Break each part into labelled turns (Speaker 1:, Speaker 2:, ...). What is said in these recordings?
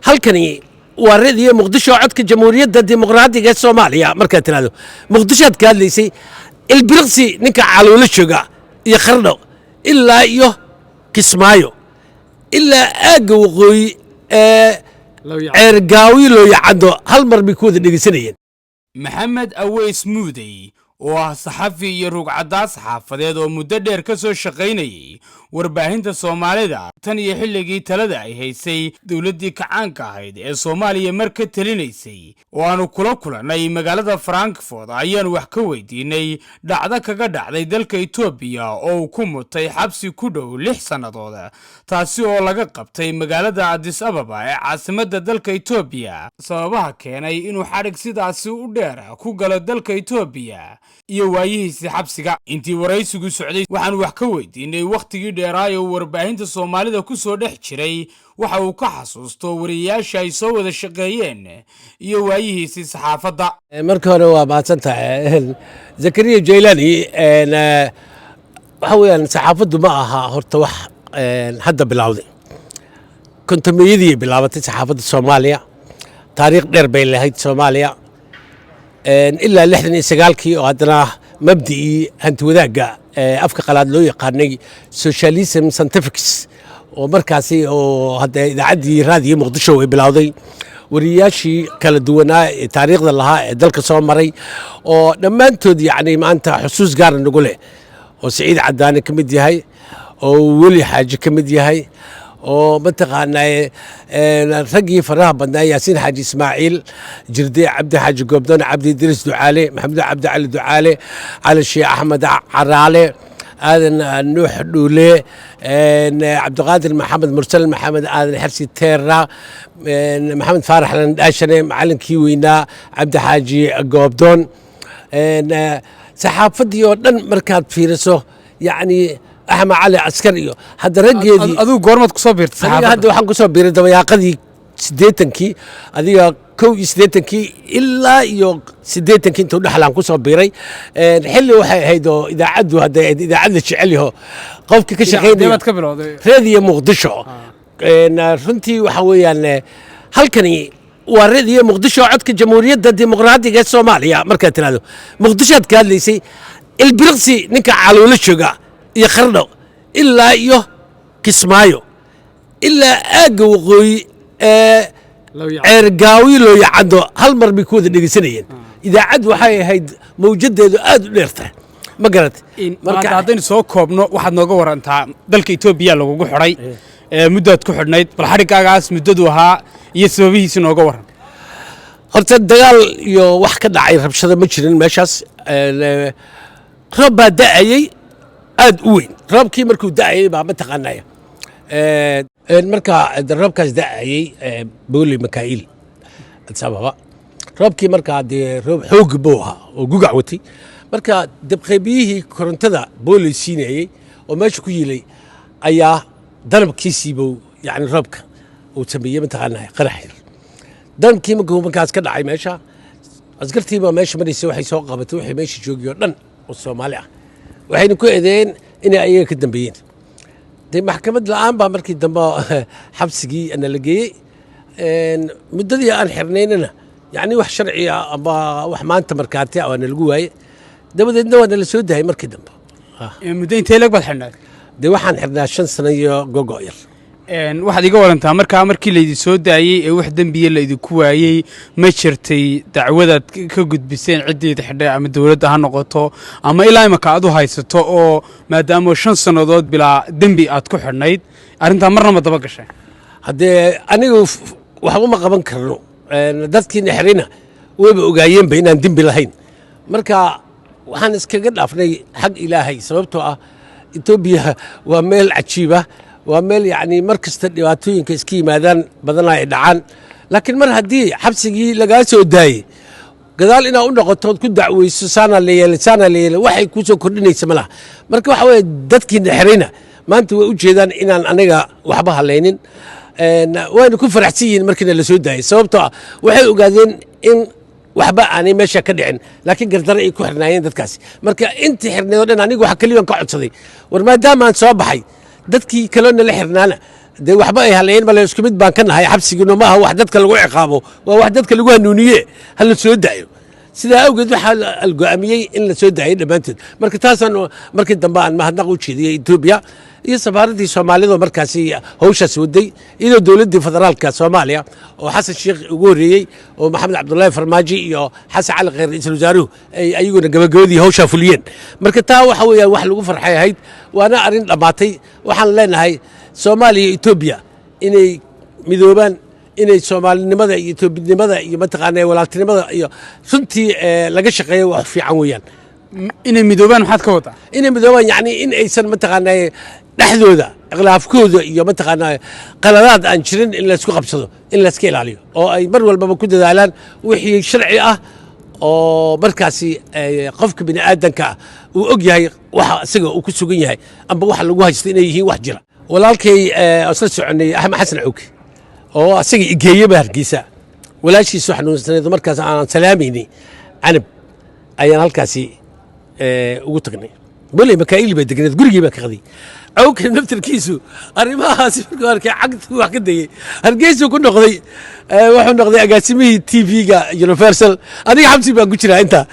Speaker 1: halkani waa radio muqdisho codka jamhuuriyadda dimuqraadiga ee Soomaaliya markaad tiraahdo muqdisho aad ka hadlaysay ilbiriqsi ninka caloolo jooga iyo qardho ilaa iyo kismaayo ilaa aaga waqooyi ceergaawi loo yacado hal mar bay ku wada dhegeysanayeen.
Speaker 2: maxamed aweys muudey oo ah saxafi iyo rugcadaas saxaafadeed oo muddo dheer ka soo shaqaynayay warbaahinta Soomaalida tan iyo xilligii talada ay haysay dawladdii kacaanka ahayd ee Soomaaliya marka talinaysay oo aanu kula kulanay magaalada Frankfurt ayaan wax ka weydiinay dhacdo kaga dhacday dalka Itoobiya oo ku mutay xabsi ku dhow 6 sanadood taasi oo laga qabtay magaalada Addis Ababa ee caasimadda dalka Itoobiya sababaha keenay inuu xarig sidaasi u dheer ku galo dalka Itoobiya iyo waayihiisa xabsiga intii waraysigu socday waxaan wax ka weydiinay waqtigii dheeraay oo warbaahinta Soomaalida ku soo dhex jiray waxa uu ka xasuusto wariyaasha ay soo wada shaqeeyeen iyo waayihiisa saxaafadda.
Speaker 1: marka hore waa mahadsantahay Zakariya Jaylani waxa weeyaan saxaafaddu ma aha horta wax hadda bilowday kontomiyadii bilaabatay saxaafadda Soomaaliya taariikh dheer bay lahayd Soomaaliya ilaa 69kii oo haddana mabdii hanti wadaagga afka qalaad loo yaqaanay socialism scientifics oo markaasi oo hadda idaacaddii raadiyo muqdisho ay bilowday wariyaashii kala duwanaa ee taariikhda lahaa ee dalka soo maray oo dhammaantood yacni maanta xusuus gaar nagu leh oo Saciid Cadaani ka mid yahay oo Weli Xaaji ka mid yahay oo mataqaanaa raggii faraha badnaa Yaasiin Xaaji Ismaaciil Jirde Cabdi Xaaji Goobdoon Cabdi Idriis Ducaale Maxamed Cabdi Cali Ducaale Cali Sheekh Axmed Caraale aadan Nuux Dhuule Cabdiqaadir Maxamed Mursal Maxamed aadan Xirsi Teera Maxamed Faarax Landhaashane macallinkii weynaa Cabdi Xaaji Goobdoon saxaafadii oo dhan markaad fiiriso yacni أحمد علي عسكري هذا رجلي
Speaker 2: aduu goormad ku soo biirtay
Speaker 1: saxaafadda هذا waxaan ku soo biiray dabayaaqadii 80kii adiga 81kii ilaa iyo 80kii inta dhaxlaan ku soo biiray xilli waxay ahayd oo idaacaddu hadda idaacadda jecel yaho qofkii ka shaqeynaya
Speaker 2: ka bilowday
Speaker 1: radio muqdisho runtii waxa weeyaan halkani waa radio muqdisho codka jamhuuriyadda dimuqraadiga ee Soomaaliya markaad tiraahdo muqdisho aad ka hadlaysay ilbiriqsi ninka caloolo jooga iyo qardho ilaa iyo kismaayo ilaa aaga waqooyi ceergaawi loo yacado hal mar bay ku wada dhegeysanayeen idaacaddu waxay ahayd mawjadeedu aad u dheertahay ma garat
Speaker 2: marka haddaynu soo koobno waxaad nooga warantaa dalka Itoobiya lagugu xidhay muddaad ku xidhnayd bal xarigaagaas muddadu ahaa iyo sababihiisa nooga waran
Speaker 1: horta dagaal iyo wax ka dhacay rabshado ma jirin meeshaas roob baa da'ayay aad u weyn roobkii markuu da'ayay baa mataqaanaya markaa roobkaas da'ayay booli Makaa'il sababa roobkii markaa dee roob xoog buu ahaa oo gugac watay marka dabqaybiyihii korontada booli siinayay oo meesha ku yilay ayaa dalabkiisii buu yacni roobka uu sameeyey mataqaanaya qarax dalabkii markaas ka dhacay meesha askartii baa meesha maraysa waxay soo qabatay wixii meesha joogay oo dhan oo Soomaali ah waxayna ku eedeeyeen inay ayaga ka dambeeyeen dee maxkamad la'aan baa markii dambe xabsigii ana la geeyey muddadii aan xirnaynana yacni wax sharci ah ama wax maanta markaati ah waana lagu waaye dabadeedna waana la soo daayay markii dambe
Speaker 2: muddo intee lag baad xidhnayd
Speaker 1: dee waxaan xirnaa 5 sano iyo gogo yar
Speaker 2: waxaad iga warantaa markii laydi soo daayay ee wax dambiye laydinku waayay ma jirtay dacwadaad ka gudbiseen cideeda xidhay ama dawladda ha noqoto ama ilaa imaka aad u haysato oo maadaama 5 sanadood bilaa dambi aad ku xidhnayd arrintaa marna ma daba gashay
Speaker 1: haddee anigu waxba ma qaban karno dadkii xirina wayba ogaayeenba inaan dembi lahayn marka waxaan iskaga dhaafnay xag ilaahay sababtoo ah Itoobiya waa meel cajiib ah waa meel yacni mar kasta dhibaatooyinka iska yimaadaan badanaa ay dhacaan laakiin mar haddii xabsigii lagaa soo daayey gadaal inaa u noqotood ku dacweyso saana la yeelay waxay ku soo kordhinaysa ma laha marka waxa weeye dadkiina xirayna maanta way u jeedaan inaan aniga waxba halaynin wayna ku faraxsan yihiin markiina la soo daayey sababtoo ah waxay ogaadeen in waxba aanay meesha ka dhicin laakiin gardaro ay ku xirnaayeen dadkaasi marka intii xirnayd oo dhan anigu waxa kaliya ka codsaday war maadaama aan soo baxay dadkii kalena la xirnaana dee waxba ay haleyn male isku mid baan ka nahay xabsiguna ma aha wax dadka lagu ciqaabo waa wax dadka lagu hanuuniye ha la soo daayo sidaa awgeed waxaa la go'aamiyey in la soo daayay dhammaantood marka taasaan markii dambe aan mahadnaq u jeediyey etoobiya iyo safaaraddii soomaalida markaasi hawshaas waday iyadoo dowladdii federaalka soomaaliya oo xasan sheekh ugu horreeyey oo maxamed cabdullaahi farmaajo iyo xasan cali khayr ra-iisul wasaaruhu ay ayaguna gabagabadii hawshaa fuliyeen marka taa waxa weeyaan wax lagu farxay ahayd waana arrin dhammaatay waxaan leenahay soomaaliya iyo etoobiya inay midoobaan inay soomaalinimada iyo etoobinimada iyo mataqaanaa walaaltinimada iyo runtii laga shaqeeyo wax fiican weeyaan
Speaker 2: inay midoobaan maxaad ka wadaa
Speaker 1: inay midoobaan yacni in aysan mataqaanaa dhexdooda khilaafkooda iyo mataqaanaa qaladaad aan jirin in laysku qabsado in layska ilaaliyo oo ay mar walbaba ku dadaalaan wixii sharci ah oo markaasi qofka bini aadanka ah uu og yahay waxa isaga uu ku sugan yahay amba waxa lagu haysto inay yihiin wax jira walaalkay isla soconay axmed xasan cawke oo asaga igeeyaba hargeysa walaashiisu xanuunsaneed markaas aan salaamayni canab ayaan halkaasi ugu tagnay boley makaa'il bay degneed gurigii baa ka qaday cawke naftarkiisu arrimahaasi markuu arkay cagtu wax ka dayey hargeysuu ku noqday wuxuu noqday agaasimihii tv-ga universal aniga xabsi baan ku jiraa intaa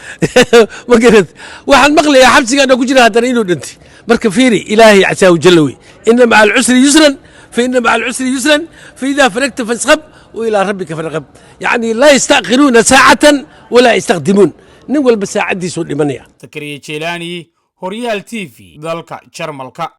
Speaker 1: ma garad waxaan maqlayaa xabsigaana ku jira haddana inuu dhintay marka fiiri ilaahay casaahu jalla wey ina maca alcusri yusran فإن مع العسر يسرا فإذا فرقت فاسخب وإلى ربك فارغب يعني لا يستأخرون ساعة ولا يستخدمون نقول بساعة دي سوء لمنيا
Speaker 2: تكري جيلاني هوريال تي في ذلك شرملك